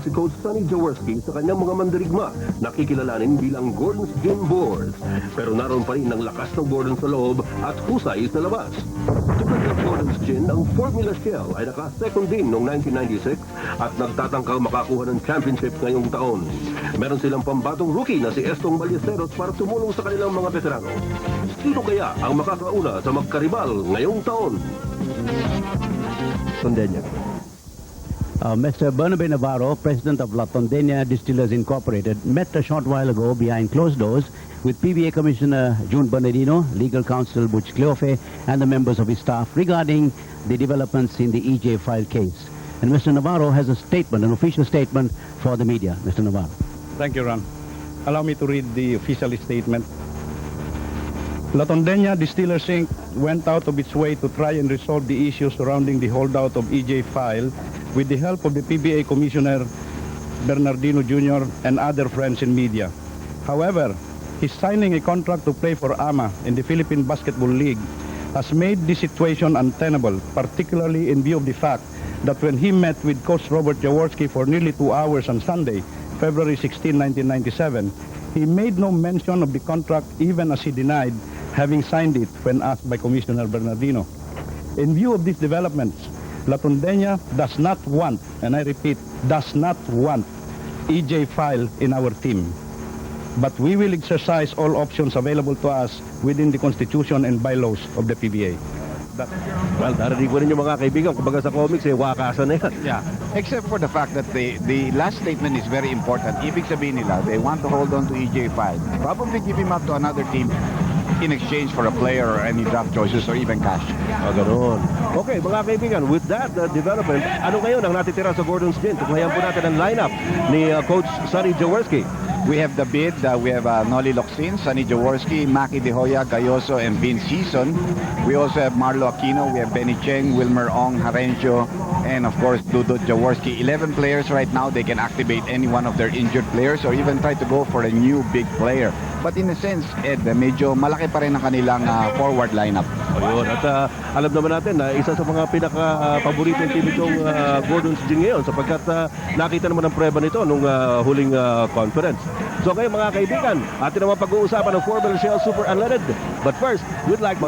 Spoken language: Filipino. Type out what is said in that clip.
si Coach Sonny Jaworski sa kanyang mga mandirigma na kikilalanin bilang Gordon's Gin Boards. Pero naroon pa rin ang lakas ng Gordon sa loob at husay sa labas. Tulad ng Gordon's Gin, ang Formula Shell ay naka-second din noong 1996 at nagtatangkang makakuha ng championship ngayong taon. Meron silang pambatong rookie na si Estong Ballesteros para tumulong sa kanilang mga veterano. Sino kaya ang makakauna sa magkaribal ngayong taon? Tondena. Mr. Bernabe Navarro, president of La Tondena Distillers Incorporated, met a short while ago behind closed doors with PBA Commissioner June Bernardino, Legal Counsel Butch Cleofe, and the members of his staff regarding the developments in the EJ file case. And Mr. Navarro has a statement, an official statement for the media. Mr. Navarro. Thank you, Ron. Allow me to read the official statement. La Tondena Distillers Inc. went out of its way to try and resolve the issues surrounding the holdout of EJ file with the help of the PBA Commissioner Bernardino Jr. and other friends in media. However, his signing a contract to play for AMA in the Philippine Basketball League has made the situation untenable, particularly in view of the fact that when he met with Coach Robert Jaworski for nearly 2 hours on Sunday, February 16, 1997, he made no mention of the contract even as he denied having signed it when asked by Commissioner Bernardino. In view of these developments, La Tondena does not want, and I repeat, does not want EJ file in our team. But we will exercise all options available to us within the Constitution and bylaws of the PBA. Well, narinig mo rin yung mga kaibigan. Kumbaga sa comics, wakasan na yan. Yeah, except for the fact that the last statement is very important. Ibig sabihin nila, they want to hold on to EJ file. Probably give him up to another team in exchange for a player or any draft choices or even cash. Ganun. Okay, mga kaibigan, with that development, ano ngayon ang natitira sa Gordon's Gin? Tuklayan po natin ang lineup ni Coach Sonny Jaworski. We have the bid. We have Noli Locsin, Sonny Jaworski, Maki De Hoya, Gayoso, and Vince Season. We also have Marlo Aquino. We have Benny Cheng, Wilmer Ong, Harencio, and of course Dudut Jaworski. 11 players right now. They can activate any one of their injured players or even try to go for a new big player. But in a sense, Ed, medyo malaki pa rin ang kanilang forward lineup. Ayun. At alam naman natin na isa sa mga pinaka-paboritong team itong Gordon's Gin ngayon sapagkat nakita naman ang preba nito nung huling conference. So ngayon mga kaibigan, atin naman pag-uusapan ng Formula Shell Super Unleaded. But first, we'd like